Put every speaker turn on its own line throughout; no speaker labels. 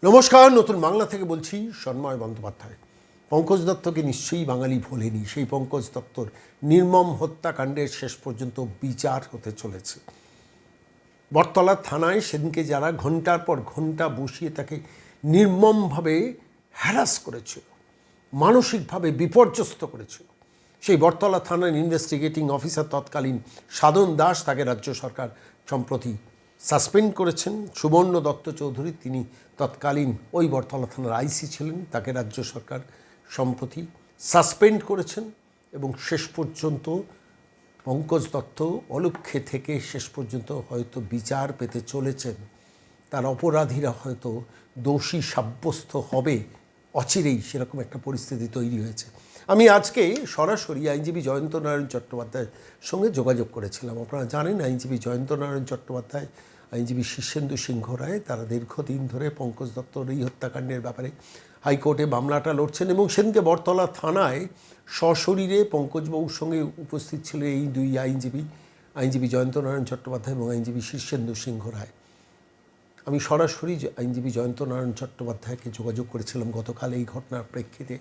নমস্কার, নতুন বাংলা থেকে বলছি সন্ময় বন্দ্যোপাধ্যায়। পঙ্কজ দত্তকে নিশ্চয়ই বাঙালি ভোলেনি। সেই পঙ্কজ দত্তর নির্মম হত্যাকাণ্ডের শেষ পর্যন্ত বিচার হতে চলেছে। বটতলা থানায় সেদিনকে যারা ঘন্টার পর ঘন্টা বসিয়ে তাকে নির্মমভাবে হ্যারাস করেছিল, মানসিকভাবে বিপর্যস্ত করেছিল, সেই বটতলা থানার ইনভেস্টিগেটিং অফিসার তৎকালীন সাধন দাস, তাকে রাজ্য সরকার সম্প্রতি সাসপেন্ড করেছেন। সুবর্ণ দত্ত চৌধুরী, তিনি তৎকালীন ওই বটতলা থানার আইসি ছিলেন, তাকে রাজ্য সরকার সম্প্রতি সাসপেন্ড করেছেন। এবং শেষ পর্যন্ত পঙ্কজ দত্ত অলক্ষ্যে থেকে শেষ পর্যন্ত হয়তো বিচার পেতে চলেছেন। তার অপরাধীরা হয়তো দোষী সাব্যস্ত হবে অচিরেই, সেরকম একটা পরিস্থিতি তৈরি হয়েছে। আমি আজকে সরাসরি আইনজীবী জয়ন্ত নারায়ণ চট্টোপাধ্যায়ের সঙ্গে যোগাযোগ করেছিলাম। আপনারা জানেন আইনজীবী জয়ন্ত নারায়ণ চট্টোপাধ্যায়, আইনজীবী শীর্ষেন্দু সিংহ রায়, তারা দীর্ঘদিন ধরে পঙ্কজ দত্তর এই হত্যাকাণ্ডের ব্যাপারে হাইকোর্টে মামলাটা লড়ছেন। এবং সেদিনকে বটতলা থানায় সশরীরে পঙ্কজবাবুর সঙ্গে উপস্থিত ছিল এই দুই আইনজীবী জয়ন্ত নারায়ণ চট্টোপাধ্যায় এবং আইনজীবী শীর্ষেন্দু সিংহ রায়। আমি সরাসরি আইনজীবী জয়ন্ত নারায়ণ চট্টোপাধ্যায়কে যোগাযোগ করেছিলাম গতকাল এই ঘটনার প্রেক্ষিতে।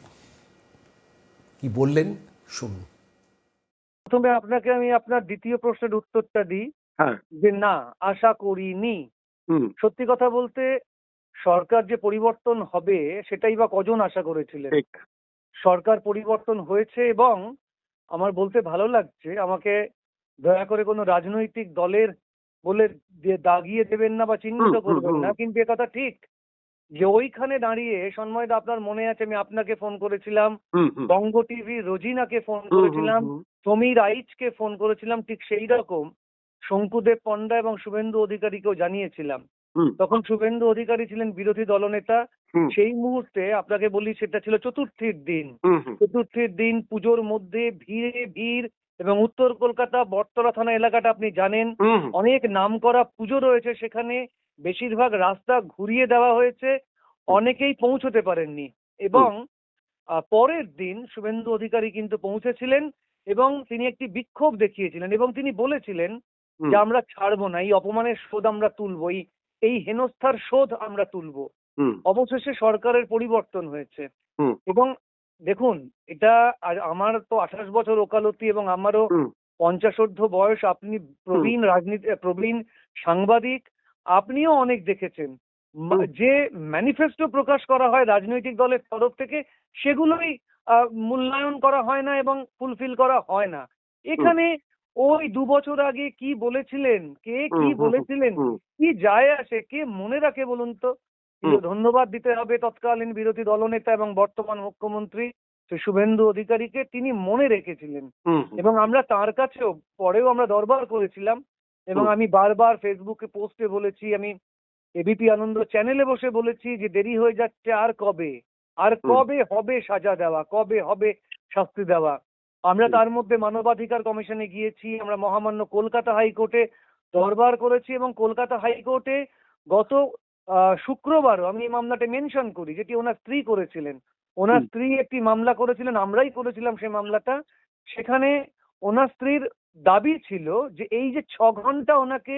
কি বললেন শুনুন।
প্রথমে আপনাকে আমি আপনার দ্বিতীয় প্রশ্নের উত্তরটা দিই
হ্যাঁ।
যে না, আশা করিনি। সত্যি কথা বলতে সরকার যে পরিবর্তন হবে সেটাই বা কজন আশা করেছিলেন।
ঠিক।
সরকার পরিবর্তন হয়েছে এবং আমার বলতে ভালো লাগছে, আমাকে দয়া করে কোনো রাজনৈতিক দলের বলে দাগিয়ে দেবেন না বা চিহ্নিত করবেন না, কিন্তু এ কথা ঠিক যে ওইখানে দাঁড়িয়ে সন্ময়দা, আপনার মনে আছে আমি আপনাকে ফোন করেছিলাম, বঙ্গ টিভি রোজিনাকে ফোন করেছিলাম, সমীর আইচকে ফোন করেছিলাম, ঠিক সেই রকম শঙ্কুদেব পণ্ডা এবং শুভেন্দু অধিকারীকেও জানিয়েছিলাম। তখন শুভেন্দু অধিকারী ছিলেন বিরোধী দলনেতা। সেই মুহূর্তে আপনাকে বলি, সেটা ছিল চতুর্থীর দিন। চতুর্থীর দিন পুজোর মধ্যে ভিড়, এবং উত্তর কলকাতা বটতলা থানা এলাকাটা আপনি জানেন, অনেক নামকরা পুজো রয়েছে সেখানে। বেশিরভাগ রাস্তা ঘুরিয়ে দেওয়া হয়েছে, অনেকেই পৌঁছতে পারেননি। এবং পরের দিন শুভেন্দু অধিকারী কিন্তু পৌঁছেছিলেন এবং তিনি একটি বিক্ষোভ দেখিয়েছিলেন এবং তিনি বলেছিলেন যে আমরা ছাড়বো না, এই অপমানের শোধ আমরা তুলবো, এই হেনস্থার শোধ আমরা তুলবো। অবশেষে সরকারের পরিবর্তন হয়েছে এবং দেখুন, এটা আমার তো 28 বছর ওকালতি এবং আমারও 50 বয়স। আপনি প্রবীণ সাংবাদিক, আপনিও অনেক দেখেছেন। যে ম্যানিফেস্টো প্রকাশ করা হয় রাজনৈতিক দলের তরফ থেকে, সেগুলোই মূল্যায়ন করা হয় না এবং ফুলফিল করা হয় না। এখানে ওই 2 বছর আগে কি বলেছিলেন, কে কি বলেছিলেন, কি যায় আসে, কে মনে রাখে বলুন তো? ধন্যবাদ দিতে হবে তৎকালীন বিরোধী দলনেতা এবং বর্তমান মুখ্যমন্ত্রী শুভেন্দু অধিকারীকে, তিনি মনে রেখেছিলেন। এবং আমরা তার কাছেও পরেও আমরা দরবার করেছিলাম এবং আমি বারবার ফেসবুকে পোস্টে বলেছি, আমি এবিপি আনন্দ চ্যানেলে বসে বলেছি যে দেরি হয়ে যাচ্ছে, আর কবে হবে সাজা দেওয়া, কবে হবে শাস্তি দেওয়া। আমরা তার মধ্যে মানবাধিকার কমিশনে গিয়েছি, আমরা মহামান্য কলকাতা হাইকোর্টে দরবার করেছি এবং কলকাতা হাইকোর্টে গত শুক্রবারও আমি এই মামলাটা মেনশন করি, যেটি ওনার স্ত্রী করেছিলেন। ওনার স্ত্রী একটি মামলা করেছিলেন, আমরাই করেছিলাম সেই মামলাটা। সেখানে ওনার স্ত্রীর দাবি ছিল যে এই যে 6 ঘন্টা ওনাকে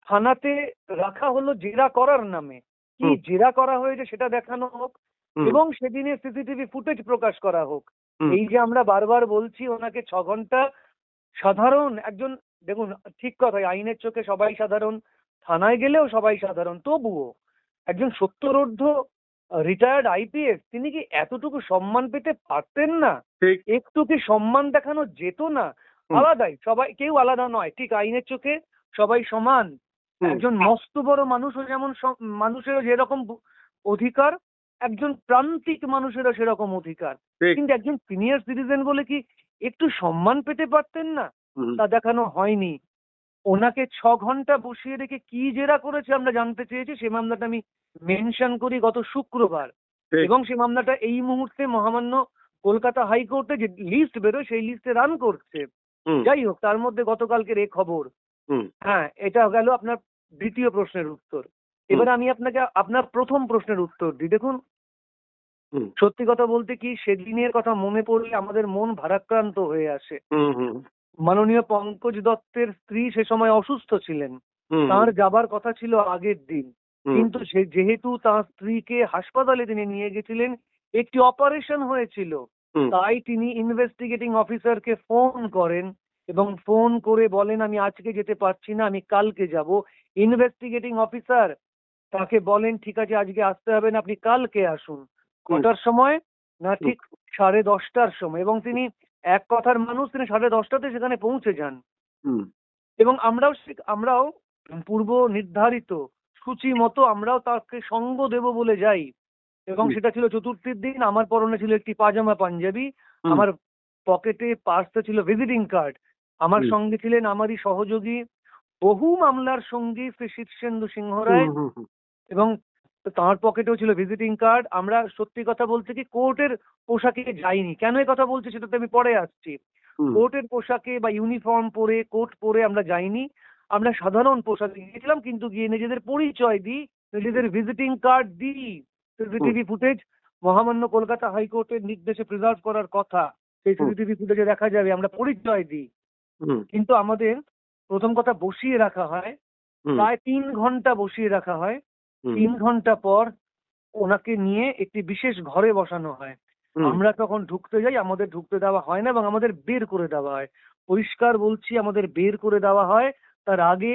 থানাতে রাখা হলো জেরা করার নামে, কি জেরা করা হয়েছে সেটা দেখানো হোক এবং সেদিনের সিসিটিভি ফুটেজ প্রকাশ করা হোক। এই যে আমরা বারবার বলছি ওনাকে 6 ঘন্টা, সাধারণ একজন, দেখুন ঠিক কথাই, আইনের চোখে সবাই সাধারণ, থানায় গেলেও সবাই সাধারণ, তবুও একজন সত্তরোর্ধ্ব রিটায়ার্ড আইপিএস, তিনি কি এতটুকু সম্মান পেতে পারতেন না? একটু কি সম্মান দেখানো যেত না? আলাদাই, সবাই, কেউ আলাদা নয়, ঠিক আইনের চোখে সবাই সমান। একজন মস্ত বড় মানুষও যেমন মানুষেরও যেরকম অধিকার, একজন প্রান্তিক মানুষেরও সেরকম অধিকার। কিন্তু একজন সিনিয়র সিটিজেন বলে কি একটু সম্মান পেতে পারতেন না? তা দেখানো হয়নি। ওনাকে 6 ঘন্টা বসিয়ে রেখে কি জেরা করেছে আমরা জানতে চেয়েছি। সে মামলাটা আমি মেনশন করি গত শুক্রবার এবং সে মামলাটা এই মুহূর্তে মহামান্য কলকাতা হাইকোর্টে যে লিস্ট বেরোয় সেই লিস্টে রান করছে। যাই হোক, তার মধ্যে গতকালকের এই খবর। হ্যাঁ, এটা গেল আপনার দ্বিতীয় প্রশ্নের উত্তর। এবার আমি আপনাকে আপনার প্রথম প্রশ্নের উত্তর দিই। দেখুন, সত্যি কথা বলতে কি, সেদিনের কথা মনে পড়লে আমাদের মন ভারাক্রান্ত হয়ে আসে। মাননীয় পঙ্কজ দত্তের স্ত্রী সে সময় অসুস্থ ছিলেন, তার যাবার কথা ছিল আগের দিন। কিন্তু সে যেহেতু তার স্ত্রীকে হাসপাতালে তিনি নিয়ে গেছিলেন, একটি অপারেশন হয়েছিল, তাই তিনি ইনভেস্টিগেটিং অফিসারকে ফোন করেন এবং ফোন করে বলেন আমি আজকে যেতে পারছি না, আমি কালকে যাব। ইনভেস্টিগেটিং অফিসার তাকে বলেন ঠিক আছে আজকে আসতে হবে না, আপনি কালকে আসুন। কটার সময়? না ঠিক 10:30টার সময়। এবং তিনি এক কথার মানুষ, তিনি 10:30টাতে সেখানে পৌঁছে যান। এবং আমরাও পূর্ব নির্ধারিত সূচি মতো আমরাও তাকে সঙ্গ দেব বলে যাই। এবং সেটা ছিল চতুর্থীর দিন। আমার পরনে ছিল একটি পাজামা পাঞ্জাবি, আমার পকেটে পার্সে ছিল ভিজিটিং কার্ড। আমার সঙ্গে ছিলেন আমারই সহযোগী, বহু মামলার সঙ্গী শ্রী শীর্ষেন্দু সিংহ রায়, এবং তার পকেটেও ছিল ভিজিটিং কার্ড। আমরা সত্যি কথা বলতে কি কোর্টের পোশাকে যাইনি। কেন এই কথা বলছি সেটাতে আমি পরে আসছি। কোর্টের পোশাকে বা ইউনিফর্ম পরে, কোট পরে আমরা যাইনি। আমরা সাধারণ পোশাকে গিয়েছিলাম, কিন্তু গিয়ে নিজেদের পরিচয় দিই, নিজেদের ভিজিটিং কার্ড দিই। সিসিটিভি ফুটেজ মহামান্য কলকাতা হাইকোর্টের নির্দেশে প্রিজার্ভ করার কথা, সেই সিসিটিভি ফুটেজে দেখা যাবে আমরা পরিচয় দিই। কিন্তু আমাদের প্রথম কথা বসিয়ে রাখা হয়, প্রায় 3 ঘন্টা বসিয়ে রাখা হয়। 3 ঘন্টা পর ওনাকে নিয়ে একটি বিশেষ ঘরে বসানো হয়। আমরা তখন ঢুকতে যাই, আমাদের ঢুকতে দেওয়া হয় না এবং আমাদের বের করে দেওয়া হয়। পরিষ্কার বলছি, আমাদের বের করে দেওয়া হয়। তার আগে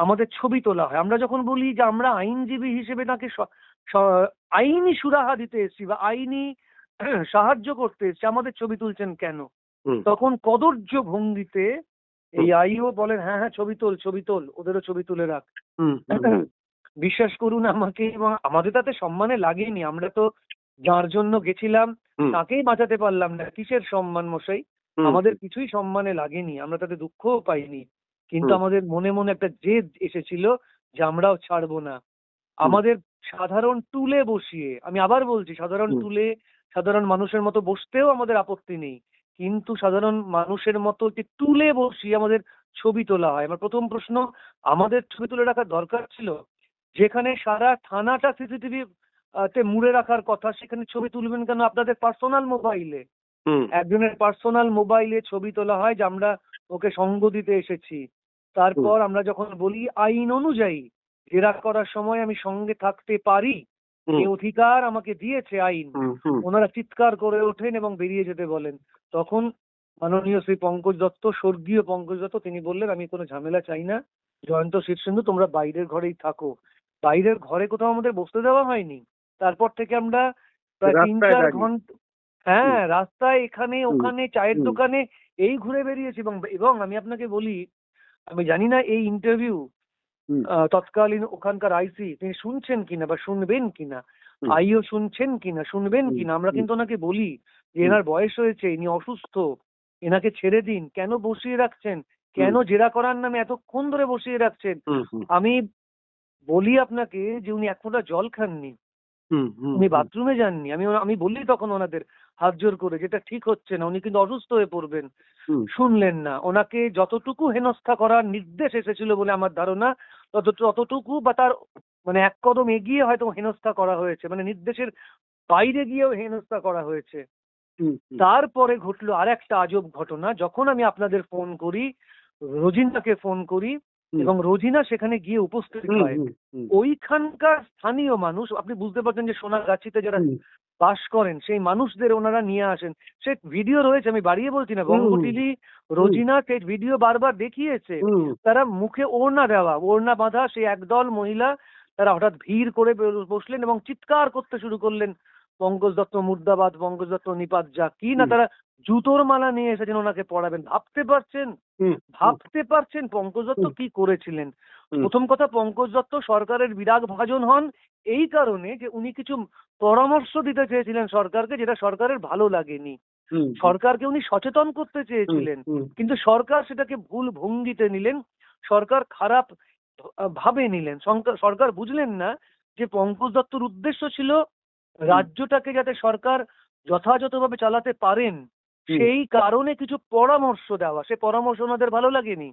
আমাদের ছবি তোলা হয়। আমরা যখন বলি যে আমরা আইনজীবী হিসেবে তাকে আইনি সুরাহা দিতে এসেছি বা আইনি সাহায্য করতে এসেছি, আমাদের ছবি তুলছেন কেন? তখন কদর্য ভঙ্গিতে এই আইও বলেন হ্যাঁ হ্যাঁ ছবি তোল, ছবি তোল, ওদেরও ছবি তুলে রাখ। বিশ্বাস করুন আমাকে, এবং আমাদের তাতে সম্মানে লাগেনি। আমরা তো যার জন্য গেছিলাম তাকেই বাঁচাতে পারলাম না, কিসের সম্মান মশাই? আমাদের কিছুই সম্মানে লাগেনি, আমরা তাতে দুঃখও পাইনি। কিন্তু আমাদের মনে মনে একটা জেদ এসেছিল যে আমরাও ছাড়বো না। আমাদের সাধারণ টুলে বসিয়ে, আমি আবার বলছি, সাধারণ টুলে সাধারণ মানুষের মতো বসতেও আমাদের আপত্তি নেই, কিন্তু সাধারণ মানুষের মতো একটি টুলে বসিয়ে আমাদের ছবি তোলা হয়। আমার প্রথম প্রশ্ন, আমাদের ছবি তুলে রাখার দরকার ছিল? যেখানে সারা থানাটা সিসিটিভি তে মুড়ে রাখার কথা, সেখানে ছবি তুলবেন কেন আপনাদের পার্সোনাল মোবাইলে? একজনের পার্সোনাল মোবাইলে ছবি তোলা হয় যে আমরা ওকে সঙ্গ দিতে এসেছি। তারপর আমরা যখন বলি আইন অনুযায়ী জেরা করার সময় আমি সঙ্গে থাকতে পারি, এই অধিকার আমাকে দিয়েছে আইন, ওনারা চিৎকার করে ওঠেন এবং বেরিয়ে যেতে বলেন। তখন মাননীয় শ্রী পঙ্কজ দত্ত, স্বর্গীয় পঙ্কজ দত্ত, তিনি বললেন আমি কোনো ঝামেলা চাই না, জয়ন্ত শীর্ষেন্দু তোমরা বাইরের ঘরেই থাকো। বাইরের ঘরে কোথাও আমাদের বসতে দেওয়া হয়নি। তারপর থেকে আমরা প্রায় 3-4 ঘন্টা, হ্যাঁ, রাস্তায় এখানে ওখানে চায়ের দোকানে এই ঘুরে বেরিয়েছি। এবং আমি আপনাকে বলি, আমি জানি না এই ইন্টারভিউ তৎকালীন ওখানকার আইসি তিনি শুনছেন কিনা বা শুনবেন কিনা, আইও শুনছেন কিনা, শুনবেন কিনা। আমরা কিন্তু ওনাকে বলি যে এনার বয়স হয়েছে, ইনি অসুস্থ, এনাকে ছেড়ে দিন, কেন বসিয়ে রাখছেন, কেন জেরা করার নামে এতক্ষণ ধরে বসিয়ে রাখছেন। আমি বলি আপনাকে যে উনি এক ফোঁটা জল খাননি, উনি বাথরুমে যাননি। আমি বললি তখন ওনাদের হাত জোর করে যেটা ঠিক হচ্ছে না, উনি কিন্তু অসুস্থ হয়ে পড়বেন। শুনলেন না। ওনাকে যতটুকু হেনস্থা করার নির্দেশ এসেছিল বলে আমার ধারণা, ততটুকু বা তার মানে এক কদম এগিয়ে হয়তো হেনস্থা করা হয়েছে, মানে নির্দেশের বাইরে গিয়েও হেনস্থা করা হয়েছে। তারপরে ঘটলো আরেকটা আজব ঘটনা। যখন আমি আপনাদের ফোন করি, রোজিনাকে ফোন করি এবং রোজিনা সেখানে গিয়ে উপস্থিত হয়, ওইখানকার স্থানীয় মানুষ, আপনি বুঝতে পারছেন যে সোনাগাছিতে যারা বাস করেন সেই মানুষদের ওনারা নিয়ে আসেন। সে ভিডিও রয়েছে, আমি বাড়িয়ে বলছি না, বঙ্গ টিভি রোজিনা সেই ভিডিও বারবার দেখিয়েছে। তারা মুখে ওড়না দেওয়া, ওড়না বাঁধা সেই একদল মহিলা, তারা হঠাৎ ভিড় করে বসলেন এবং চিৎকার করতে শুরু করলেন পঙ্কজ দত্ত মুর্দাবাদ, পঙ্কজ দত্ত নিপাত যা, কি না তারা জুতোর মালা নিয়ে এসেছেন ওনাকে পড়াবেন। ভাবতে পারছেন পঙ্কজ দত্ত কি করেছিলেন? প্রথম কথা, পঙ্কজ দত্ত সরকারের বিরাগ ভাজন হন এই কারণে যে উনি কিছু পরামর্শ দিতে চেয়েছিলেন সরকারকে, যেটা সরকারের ভালো লাগেনি। সরকারকে উনি সচেতন করতে চেয়েছিলেন, কিন্তু সরকার সেটাকে ভুল ভঙ্গিতে নিলেন, সরকার খারাপ ভাবে নিলেন। সরকার বুঝলেন না যে পঙ্কজ দত্তর উদ্দেশ্য ছিল রাজ্যটাকে যাতে সরকার যথাযথভাবে চালাতে পারেন, সেই কারণে কিছু পরামর্শ দেওয়া। সে পরামর্শ ওনাদের ভালো লাগেনি।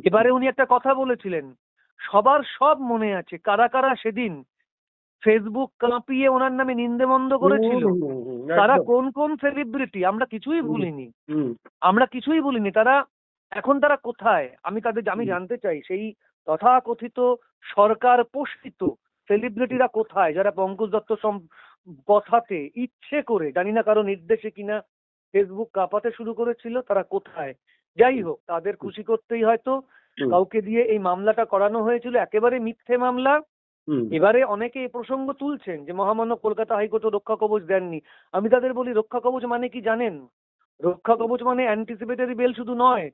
এবারে উনি একটা কথা বলেছিলেন, সবার সব মনে আছে কারা কারা সেদিন ফেসবুক কাঁপিয়ে ওনার নামে নিন্দেমন্দ করেছিল, তারা কোন কোন সেলিব্রিটি, আমরা কিছুই বলিনি। তারা এখন তারা কোথায়, আমি জানতে চাই। সেই তথাকথিত সরকার পোষিত সেলিব্রিটিরা কোথায়, যারা পঙ্কজ দত্ত কথাতে ইচ্ছে করে, জানি না কারো নির্দেশে কিনা, ফেসবুক কাঁপাতে শুরু করেছিল, তারা কোথায়? যাই হোক, তাদের খুশি করতেই হয়তো কাউকে দিয়ে এই মামলাটা করানো হয়েছিল, একেবারে মিথ্যে মামলা। এবারে অনেকে এই প্রসঙ্গ তুলছেন যে মহামান্য কলকাতা হাইকোর্টও রক্ষা কবচ দেননি। আমি তাদের বলি, রক্ষা কবচ মানে কি জানেন? রক্ষা কবচ মানে অ্যান্টিসিপেটরি বেল শুধু নয়,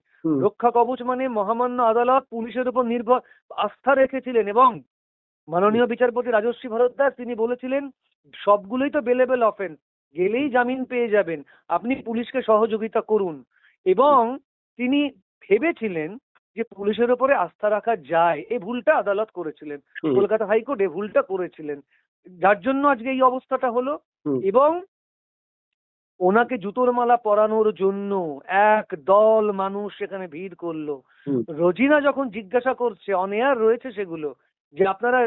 রক্ষা কবচ মানে মহামান্য আদালত পুলিশের উপর নির্ভর আস্থা রেখেছিলেন, এবং মাননীয় বিচারপতি রাজশ্রী ভরদ্বাজ তিনি বলেছিলেন সবগুলোই তো বেলেবল অফেন্স, গেলেই জামিন পেয়ে যাবেন, আপনি পুলিশকে সহযোগিতা করুন। এবং তিনি ভেবেছিলেন যে পুলিশের উপরে আস্থা রাখা যায়, এই ভুলটা আদালত করেছিলেন, কলকাতা হাইকোর্ট এই ভুলটা করেছিলেন, যার জন্য আজকে এই অবস্থাটা হলো। এবং ওনাকে জুতোর মালা পরানোর জন্য এক দল মানুষ সেখানে ভিড় করলো। রোজিনা যখন জিজ্ঞাসা করছে, অন এয়ার রয়েছে সেগুলো, যে আপনারা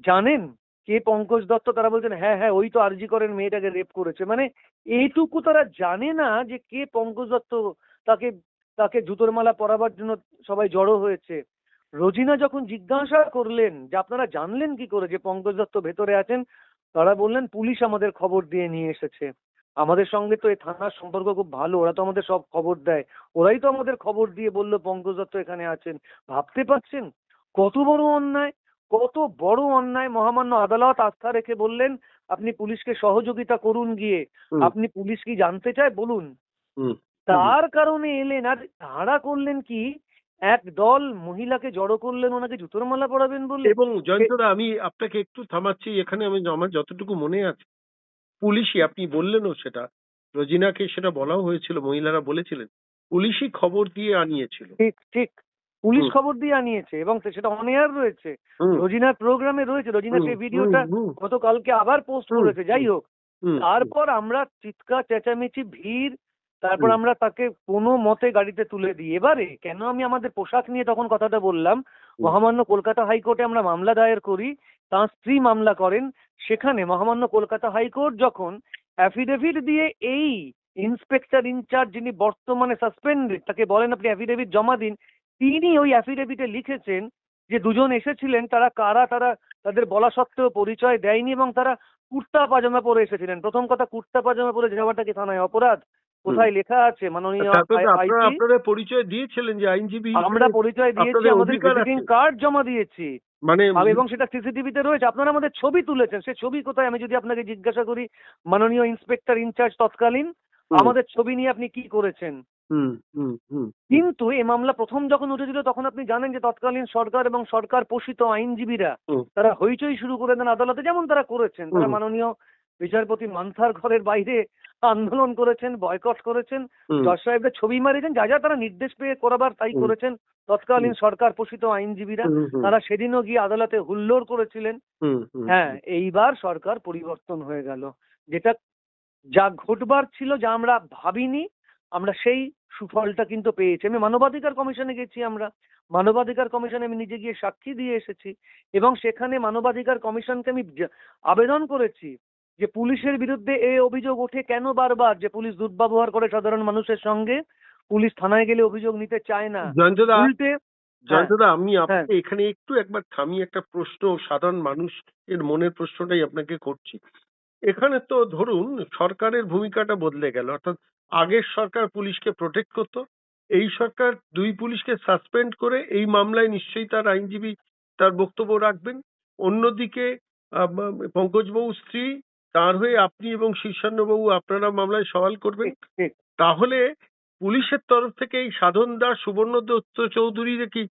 জানেন কে পঙ্কজ দত্ত, তারা বলছেন হ্যাঁ হ্যাঁ ওই তো আরজি করেন মেয়েটাকে রেপ করেছে। মানে এইটুকু তারা জানে না যে কে পঙ্কজ দত্ত, তাকে তাকে জুতোর মালা পরাবার জন্য সবাই জড়ো হয়েছে। রোজিনা যখন জিজ্ঞাসা করলেন যে আপনারা জানলেন কি করে যে পঙ্কজ দত্ত ভেতরে আছেন, তারা বললেন পুলিশ আমাদের খবর দিয়ে নিয়ে এসেছে, আমাদের সঙ্গে তো এই থানার সম্পর্ক খুব ভালো, ওরা তো আমাদের সব খবর দেয়, ওরাই তো আমাদের খবর দিয়ে বললো পঙ্কজ দত্ত এখানে আছেন। ভাবতে পারছেন কত বড় অন্যায়, কত বড় অন্যায়! মহামান্য আদালত আস্থা রেখে বললেন আপনি পুলিশকে সহযোগিতা করুন, গিয়ে আপনি পুলিশ কি জানতে চায় বলুন। তার কারণে এলেন আর তাড়া করলেন কি, এক দল মহিলাকে জড়ো করলেন ওনাকে জুতোর মালা পরাবেন বলে।
এবং জয়ন্তদা আমি আপনাকে একটু থামাচ্ছি এখানে, আমি আমার যতটুকু মনে আছে পুলিশই, আপনি বললেনও সেটা, রোজিনাকে সেটা বলাও হয়েছিল, মহিলারা বলেছিলেন পুলিশই খবর দিয়ে আনিয়েছিল।
ঠিক ঠিক, পুলিশ খবর দিয়ে আনিয়েছে এবং সেটা অন এয়ার রয়েছে, রোজিনার প্রোগ্রামে রয়েছে, রোজিনা সেই ভিডিওটা গতকালকে আবার পোস্ট করেছে। যাই হোক, তারপর আমরা চিৎকার চেঁচামেচি ভিড়, তারপর আমরা তাকে কোনো মতে গাড়িতে তুলে দিই। এবারে কেন আমি আমাদের পোশাক নিয়ে তখন কথাটা বললাম, মহামান্য কলকাতা হাইকোর্টে আমরা মামলা দায়ের করি, তার স্ত্রী মামলা করেন, সেখানে মহামান্য কলকাতা হাইকোর্ট যখন অ্যাফিডেভিট দিয়ে এই ইন্সপেক্টর ইনচার্জ যিনি বর্তমানে সাসপেন্ডেড, তাকে বলেন আপনি অ্যাফিডেভিট জমা দিন, তিনি ওই অ্যাফিডেভিটে লিখেছেন যে দুজন এসেছিলেন, তারা কারা তারা তাদের বলা সত্ত্বেও পরিচয় দেয়নি এবং তারা কুর্তা পাজামা পরে এসেছিলেন। প্রথম কথা, কুর্তা পাজামা পরে যাওয়াটা কি থানায় অপরাধ? কোথায় লেখা আছে মাননীয় আইজি?
আপনারা পরিচয় দিয়েছিলেন যে আইনজীবী,
আমরা পরিচয় দিয়েছি, আমাদের ভিজিটিং কার্ড জমা দিয়েছি,
মানে
এবং সেটা সিসিটিভিতে রয়েছে। আপনারা আমাদের ছবি তুলেছেন, সে ছবি কোথায়? আমি যদি আপনাকে জিজ্ঞাসা করি মাননীয় ইন্সপেক্টর ইনচার্জ তৎকালীন, আমাদের ছবি নিয়ে আপনি কি করেছেন? কিন্তু এই মামলা প্রথম যখন উঠেছিল তখন আপনি জানেন যে তৎকালীন সরকার এবং সরকার পোষিত আইনজীবীরা তারা হইচই শুরু করে দেন আদালতে, যেমন তারা করেছেন। তারা মাননীয় বিচারপতি মান্থার ঘরের বাইরে আন্দোলন করেছেন, বয়কট করেছেন, জজ সাহেবদের ছবি মারিয়েছেন, যা যা তারা নির্দেশ পেয়ে করাবার তাই করেছেন তৎকালীন সরকার পোষিত আইনজীবীরা। তারা সেদিনও গিয়ে আদালতে হুল্লোড় করেছিলেন। হ্যাঁ, এইবার সরকার পরিবর্তন হয়ে গেল, যেটা যা ঘটবার ছিল, যা আমরা ভাবিনি, আমরা সেই সুফলটা কিন্তু পেয়েছি। আমি মানবাধিকার কমিশনে গেছি, আমরা মানবাধিকার কমিশনে আমি নিজে গিয়ে সাক্ষী দিয়ে এসেছি, এবং সেখানে মানবাধিকার কমিশনকে আমি আবেদন করেছি যে পুলিশের বিরুদ্ধে এই অভিযোগ ওঠে কেন বারবার, যে পুলিশ দুর্ব্যবহার করে সাধারণ মানুষের সঙ্গে, পুলিশ থানায় গেলে অভিযোগ নিতে চায় না।
জয়ন্তদা আমি আপনাকে এখানে একটু একবার থামিয়ে একটা প্রশ্ন, সাধারণ মানুষের মনের প্রশ্নটাই আপনাকে করছি। এখানে তো ধরুন সরকারের ভূমিকাটা বদলে গেল, অর্থাৎ আগের সরকার পুলিশকে প্রোটেক্ট করতো, এই সরকার দুই পুলিশকে সাসপেন্ড করে এই মামলায় নিশ্চয়ই তার আইনজীবী তার বক্তব্য রাখবেন। অন্যদিকে পঙ্কজবাবু স্ত্রী, তার হয়ে আপনি এবং শীর্ষান্নবাবু আপনারা মামলায় সওয়াল করবেন। তাহলে পুলিশের তরফ থেকে এই সাধন দাস, সুবর্ণ দত্ত চৌধুরীকে কি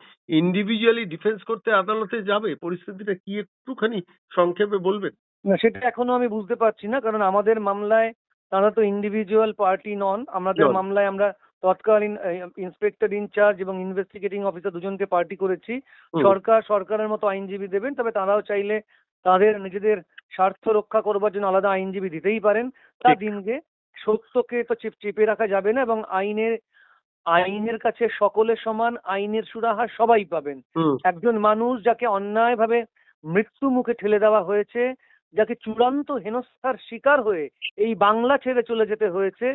ইন্ডিভিজুয়ালি ডিফেন্স করতে আদালতে যাবে? পরিস্থিতিটা কি একটুখানি সংক্ষেপে বলবেন?
না, সেটা এখনো আমি বুঝতে পারছি না, কারণ আমাদের মামলায় তারা তো ইন্ডিভিজুয়াল পার্টি নন। আমাদের মামলায় আমরা তৎকালীন ইন্সপেক্টর ইনচার্জ এবং ইনভেস্টিগেটিং অফিসার দুজনকে পার্টি করেছি। সরকার সরকারের মতো আইনজীবী দেবেন, তবে তারাও চাইলে তাদের নিজেদের স্বার্থ রক্ষা করবার জন্য আলাদা আইনজীবী দিতেই পারেন। তা দিনকে সত্যকে তো চেপে রাখা যাবে না, এবং আইনের কাছে সকলে সমান, আইনের সুরাহা সবাই পাবেন। একজন মানুষ যাকে অন্যায়ভাবে মৃত্যু মুখে ঠেলে দেওয়া হয়েছে, যাকে চূড়ান্ত হেনস্থার শিকার হয়ে এই বাংলা ছেড়ে চলে যেতে হয়েছে,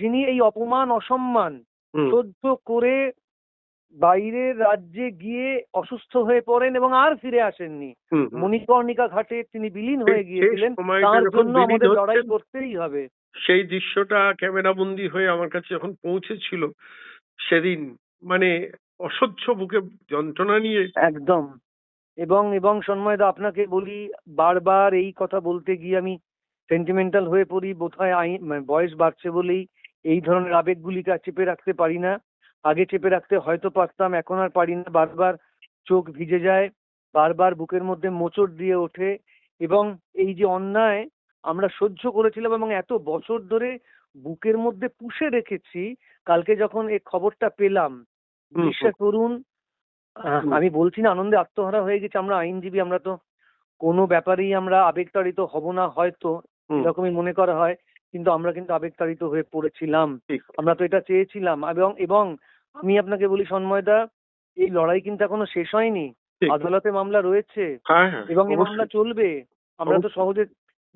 যিনি এই অপমান অসম্মান সহ্য করে বাইরের রাজ্যে গিয়ে অসুস্থ হয়ে পড়েন এবং আর ফিরে আসেননি।
হুম, হুম।
মণিকর্ণিকা ঘাটে তিনি বিলীন
সেই
হয়ে গিয়েছিলেন।
সময়টা
তার
যখন
জন্য
বিলীন
আমাদের
হচ্ছেন,
লড়াই করতেই হবে।
সেই দৃশ্যটা ক্যামেরাবন্দি হয়ে আমার কাছে যখন পৌঁছেছিল সেদিন, মানে অসহ্য বুকে যন্ত্রণা নিয়ে।
একদম। এবং সন্ময়দা আপনাকে বলি, বারবার এই কথা বলতে গিয়ে আমি সেন্টিমেন্টাল হয়ে পড়ি। বোধহয় মানে বয়স বাড়ছে বলেই এই ধরনের আবেগগুলিকে আর চেপে রাখতে পারি না। আগে চেপে রাখতে হয়তো পারতাম, এখন আর পারি না। বারবার চোখ ভিজে যায়, বারবার বুকের মধ্যে মোচড় দিয়ে ওঠে। এবং এই যে অন্যায় আমরা সহ্য করেছিলাম এবং এত বছর ধরে বুকের মধ্যে পুষে রেখেছি, কালকে যখন এই খবরটা পেলাম,
হুম,
বিশ্বাস করুন,
হুম,
আমি বলছি না আনন্দে আত্মহারা হয়ে গেছি। আমরা আইনজীবী, আমরা তো কোনো ব্যাপারেই আমরা আবেগতাড়িত হব না হয়তো,
হুম,
এরকমই মনে করা হয়, কিন্তু আমরা কিন্তু আবেগতাড়িত হয়ে পড়েছিলাম।
ঠিক
আমরা তো এটা চেয়েছিলাম। এবং আমি আপনাকে বলি সন্ময়দা, এই লড়াই কিন্তু এখনো শেষ হয়নি।
ঠিক।
আদালতে মামলা রয়েছে
হ্যাঁ, হ্যাঁ,
এবং এই মামলা
অবশ্যই,
চলবে। আমরা তো
অবশ্যই।
সহজে,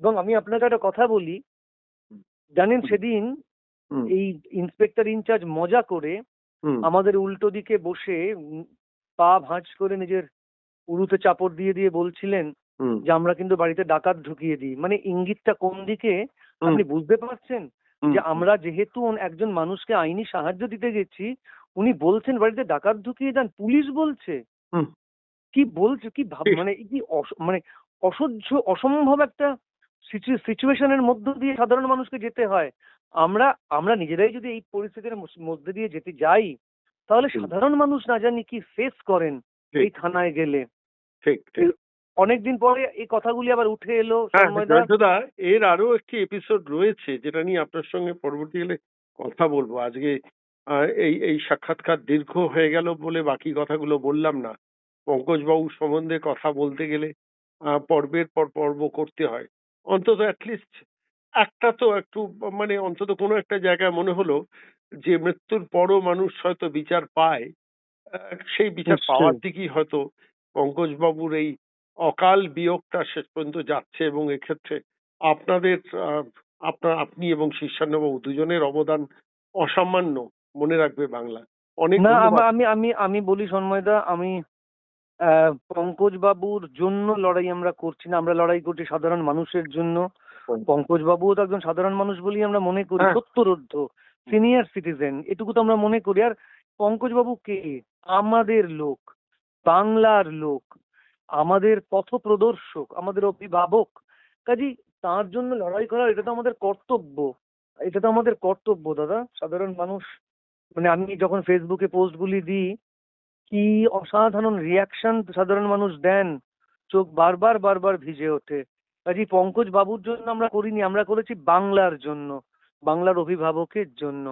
এবং আমি আপনাকে একটা কথা বলি, জানেন
হুম,
সেদিন
হুম,
এই ইন্সপেক্টর ইনচার্জ মজা করে
হুম,
আমাদের উল্টো দিকে বসে পা ভাঁজ করে নিজের উরুতে চাপড় দিয়ে দিয়ে বলছিলেন
হুম,
যে আমরা কিন্তু বাড়িতে ডাকাত ঢুকিয়ে দিই। মানে ইঙ্গিতটা কোন দিকে
হুম,
আপনি বুঝতে পারছেন?
হুম,
যে আমরা যেহেতু একজন মানুষকে আইনি সাহায্য দিতে গেছি, উনি বলছেন বাড়িতে ডাকাত ঢুকিয়ে দেন, পুলিশ বলছে।
হুম,
কি বলছে, কি ভাব,
ঠিক।
মানে কি মানে অসহ্য অসম্ভব একটা সিচুয়েশনের মধ্য দিয়ে সাধারণ মানুষকে যেতে হয়। আমরা আমরা নিজেরাই যদি এই পরিস্থিতির মধ্যে দিয়ে যেতে যাই, তাহলে
হুম,
সাধারণ মানুষ না জানি কি ফেস করেন
ঠিক,
এই থানায় গেলে।
ঠিক, ঠিক।
অনেকদিন পরে এই কথাগুলি আবার উঠে এলো
হ্যাঁ,
সন্ময়দা।
জয়ন্তদা, এর আরো একটি এপিসোড রয়েছে যেটা নিয়ে আপনার সঙ্গে পরবর্তীকালে কথা বলবো। আজকে এই এই সাক্ষাৎকার দীর্ঘ হয়ে গেল বলে বাকি কথাগুলো বললাম না। পঙ্কজবাবু সম্বন্ধে কথা বলতে গেলে পর্বের পর পর্ব করতে হয়। অন্তত অ্যাটলিস্ট একটা তো একটু, মানে অন্তত কোনো একটা জায়গায় মনে হলো যে মৃত্যুর পরও মানুষ হয়তো বিচার পায়। সেই বিচার পাওয়ার
নিশ্চয়ই।
দিকেই হয়তো পঙ্কজবাবুর এই অকাল বিয়োগটা শেষ পর্যন্ত যাচ্ছে, এবং এক্ষেত্রে আপনাদের আপনি এবং শীর্ষান্নবাবু দুজনের অবদান অসামান্য, মনে রাখবে বাংলা। অনেক
না,
ধন্যবাদ।
আমি আমি আমি বলি সন্ময়দা, আমি পঙ্কজ বাবুর জন্য লড়াই আমরা করছি না, আমরা লড়াই করছি সাধারণ মানুষের জন্য। পঙ্কজ বাবুও তো একজন সাধারণ মানুষ বলেই আমরা মনে করি,
হ্যাঁ,
সত্তরোর্ধ্ব সিনিয়র সিটিজেন, এটুকু তো আমরা মনে করি। আর পঙ্কজ বাবু কে? আমাদের লোক, বাংলার লোক, আমাদের পথপ্রদর্শক, আমাদের অভিভাবক। কাজেই তার জন্য লড়াই করা, এটা তো আমাদের কর্তব্য। এটা তো আমাদের কর্তব্য দাদা। সাধারণ মানুষ, মানে আমি যখন ফেসবুকে পোস্টগুলি দিই, কি অসাধারণ রিয়াকশন সাধারণ মানুষ দেন, চোখ বারবার বারবার ভিজে ওঠে। কাজেই পঙ্কজ বাবুর জন্য আমরা করিনি, আমরা করেছি বাংলার জন্য, বাংলার অভিভাবকের জন্য।